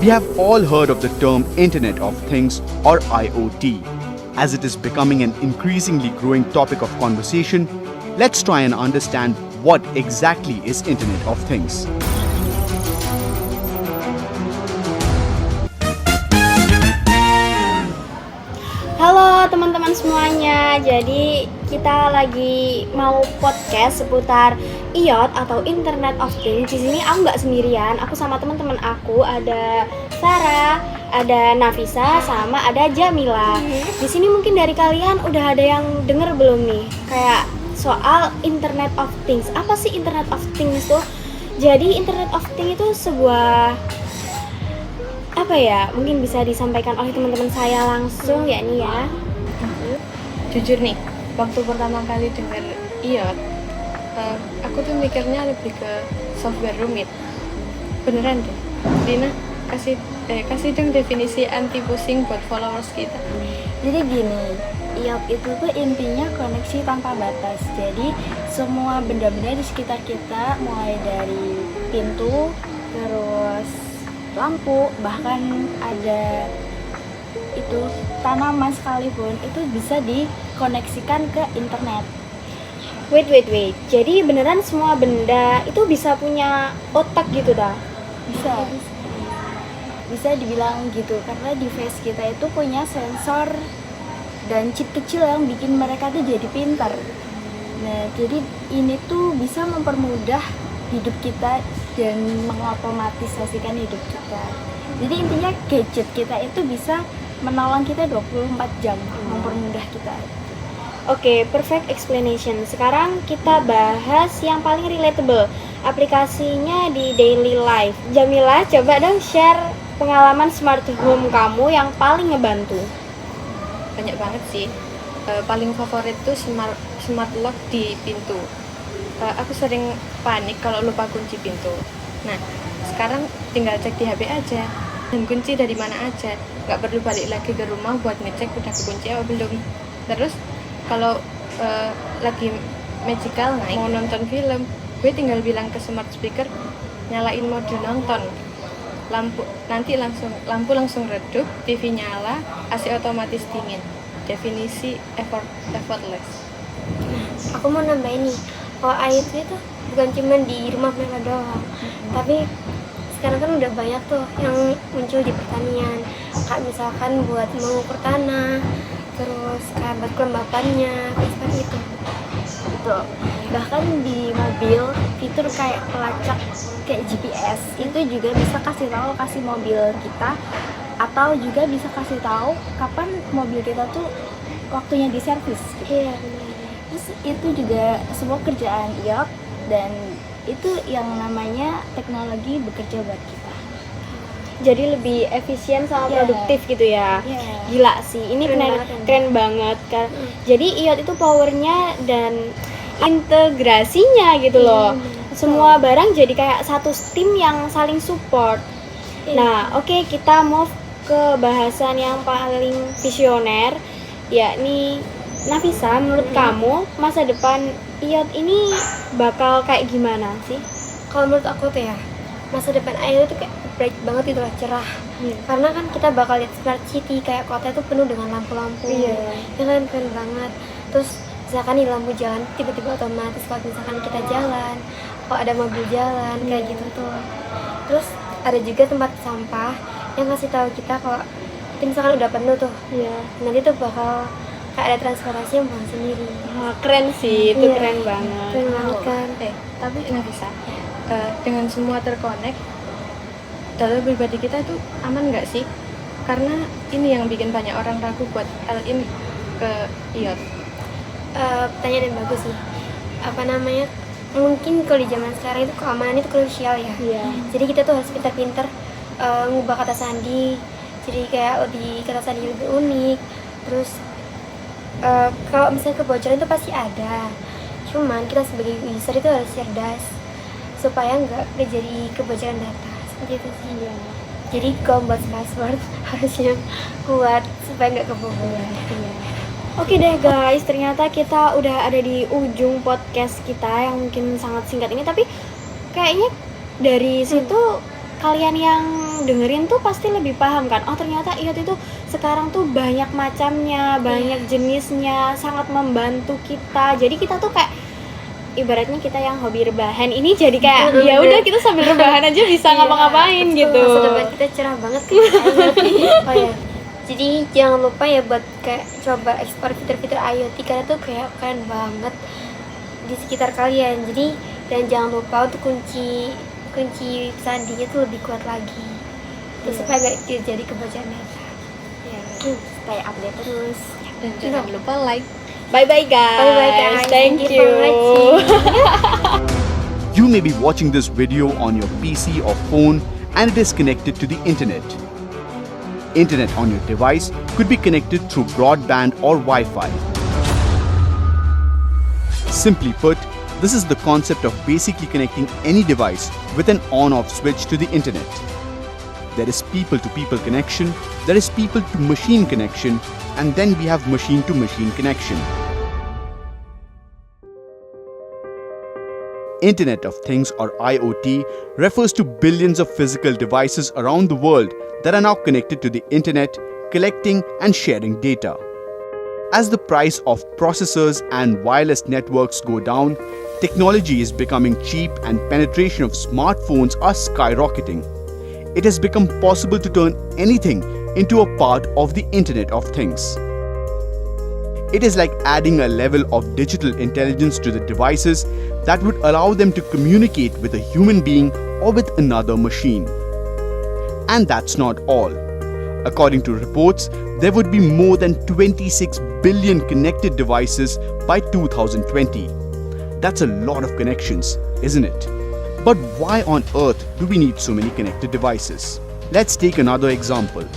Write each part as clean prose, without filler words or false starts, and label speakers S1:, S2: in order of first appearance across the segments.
S1: We have all heard of the term Internet of Things or IoT. As it is becoming an increasingly growing topic of conversation, let's try and understand what exactly is Internet of Things.
S2: Halo teman-teman semuanya, jadi kita lagi mau podcast seputar IoT atau Internet of Things. Di sini aku nggak sendirian, aku sama teman-teman aku, ada Sarah, ada Nafisa, sama ada Jamila. Di sini mungkin dari kalian udah ada yang denger belum nih, kayak soal Internet of Things. Apa sih Internet of Things itu? Jadi Internet of Things itu sebuah mungkin bisa disampaikan oleh teman-teman saya langsung yakni ya.
S3: Jujur nih, waktu pertama kali dengar IoT, aku tuh mikirnya lebih ke software rumit. Beneran deh, Dina kasih dong definisi anti pusing buat followers kita.
S4: Jadi gini, IoT itu tuh intinya koneksi tanpa batas. Jadi semua benda-benda di sekitar kita, mulai dari pintu, terus lampu, bahkan ada itu tanaman sekalipun itu bisa dikoneksikan ke internet.
S2: Wait. Jadi beneran semua benda itu bisa punya otak gitu dah?
S4: Bisa dibilang gitu, karena device kita itu punya sensor dan chip kecil yang bikin mereka tuh jadi pintar. Nah, jadi ini tuh bisa mempermudah hidup kita dan mengotomatisasikan hidup kita. Jadi intinya gadget kita itu bisa menolong kita 24 jam, mempermudah kita.
S2: Oke, perfect explanation. Sekarang kita bahas yang paling relatable, aplikasinya di daily life. Jamila, coba dong share pengalaman smart home kamu yang paling ngebantu.
S3: Banyak banget sih. Paling favorit tuh smart lock di pintu. Aku sering panik kalau lupa kunci pintu. Nah, sekarang tinggal cek di HP aja dan kunci dari mana aja. Gak perlu balik lagi ke rumah buat ngecek udah kekunci apa belum. Terus kalau lagi magical night mau nonton film, gue tinggal bilang ke smart speaker nyalain mode nonton. Lampu langsung redup, TV nyala, AC otomatis dingin. Definisi effortless.
S5: Aku mau nambahin nih, kalau IoT itu bukan cuma di rumah mereka doang, tapi sekarang kan udah banyak tuh yang muncul di pertanian, kayak misalkan buat mengukur tanah, terus kayak buat kelembapannya, kayak seperti itu.
S4: Betul. Bahkan di mobil fitur kayak pelacak kayak GPS itu juga bisa kasih tahu lokasi mobil kita, atau juga bisa kasih tahu kapan mobil kita tuh waktunya diservis gitu.
S5: Iya, benar.
S4: Terus itu juga sebuah kerjaan IoT, dan itu yang namanya teknologi bekerja buat kita.
S2: Jadi lebih efisien sama
S4: Yeah.
S2: produktif gitu ya.
S4: Yeah.
S2: Gila sih, ini keren banget kan. Jadi IoT itu powernya dan integrasinya gitu loh. Semua barang jadi kayak satu tim yang saling support. Nah, oke, kita move ke bahasan yang paling visioner, yakni Nafisa, menurut kamu masa depan IoT ini bakal kayak gimana sih?
S5: Kalau menurut aku tuh ya, masa depan IoT itu kayak bright banget gitu lah, cerah. Karena kan kita bakal lihat smart city, kayak kota itu penuh dengan lampu-lampu.
S2: Iya.
S5: Ya kan, keren banget. Terus misalkan di lampu jalan tiba-tiba otomatis kalau misalkan kita jalan, kalau ada mobil jalan, kayak gitu tuh. Terus ada juga tempat sampah yang ngasih tahu kita kalau misalkan udah penuh tuh.
S2: Iya.
S5: Nanti tuh bakal kayak ada transportasi yang buang sendiri.
S2: Wah, keren sih, itu
S5: Iya.
S2: keren banget.
S5: Keren banget kan.
S3: Tapi nggak bisa. Dengan semua terkonek, data pribadi kita itu aman nggak sih? Karena ini yang bikin banyak orang ragu buat all-in ke IoT.
S5: Pertanyaan yang bagus sih. Mungkin kalau di zaman sekarang itu keamanan itu krusial ya.
S2: Iya.
S5: Jadi kita tuh harus pintar-pintar ngubah kata sandi. Jadi kayak lebih kata sandi lebih unik. Terus kalau misalnya kebocoran itu pasti ada. Cuman kita sebagai user itu harus cerdas supaya nggak jadi kebocoran data. Seperti itu sih.
S2: Iya.
S5: Jadi kalau buat password harusnya kuat supaya nggak kebobolan.
S2: Oke deh guys, ternyata kita udah ada di ujung podcast kita yang mungkin sangat singkat ini, tapi kayaknya dari situ kalian yang dengerin tuh pasti lebih paham kan. Oh ternyata IoT itu sekarang tuh banyak macamnya, banyak jenisnya, sangat membantu kita. Jadi kita tuh kayak ibaratnya kita yang hobi rebahan ini jadi kayak ya udah kita sambil rebahan aja bisa ngapa-ngapain gitu.
S5: Masa depan kita cerah banget kan. Oh ya. Jadi jangan lupa ya buat kayak coba ekspor fitur-fitur IoT karena tuh kayak keren banget di sekitar kalian. Jadi dan jangan lupa untuk kunci sandinya tuh lebih kuat lagi. Terus supaya gak jadi kebocoran data.
S2: Ya,
S4: Stay update terus.
S3: Dan jangan lupa like.
S2: bye-bye guys.
S5: Bye-bye, guys.
S2: Thank
S5: Thank you for
S2: you.
S1: You may be watching this video on your PC or phone and it is connected to the internet. Internet on your device could be connected through broadband or Wi-Fi. Simply put, this is the concept of basically connecting any device with an on-off switch to the internet. There is people-to-people connection, there is people-to-machine connection, and then we have machine-to-machine connection. Internet of Things or IoT refers to billions of physical devices around the world that are now connected to the internet, collecting and sharing data. As the price of processors and wireless networks go down, technology is becoming cheap and penetration of smartphones are skyrocketing. It has become possible to turn anything into a part of the Internet of Things. It is like adding a level of digital intelligence to the devices that would allow them to communicate with a human being or with another machine. And that's not all. According to reports, there would be more than 26 billion connected devices by 2020. That's a lot of connections, isn't it? But why on earth do we need so many connected devices? Let's take another example.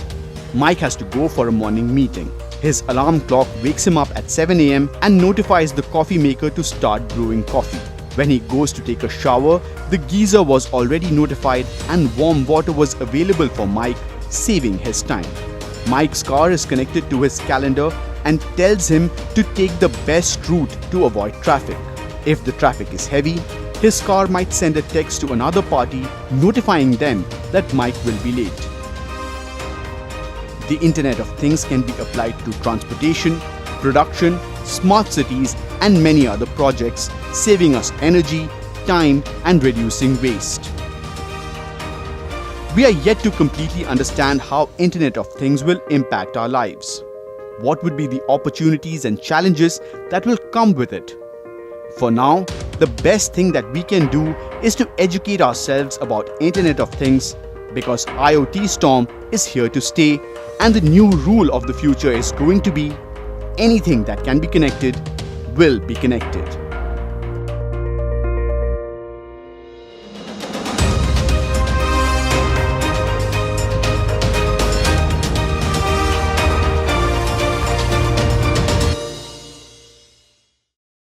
S1: Mike has to go for a morning meeting. His alarm clock wakes him up at 7 a.m. and notifies the coffee maker to start brewing coffee. When he goes to take a shower, the geyser was already notified and warm water was available for Mike, saving his time. Mike's car is connected to his calendar and tells him to take the best route to avoid traffic. If the traffic is heavy, his car might send a text to another party notifying them that Mike will be late. The Internet of Things can be applied to transportation, production, smart cities, and many other projects, saving us energy, time, and reducing waste. We are yet to completely understand how Internet of Things will impact our lives. What would be the opportunities and challenges that will come with it? For now, the best thing that we can do is to educate ourselves about Internet of Things because IoT Storm is here to stay and the new rule of the future is going to be anything that can be connected will be connected.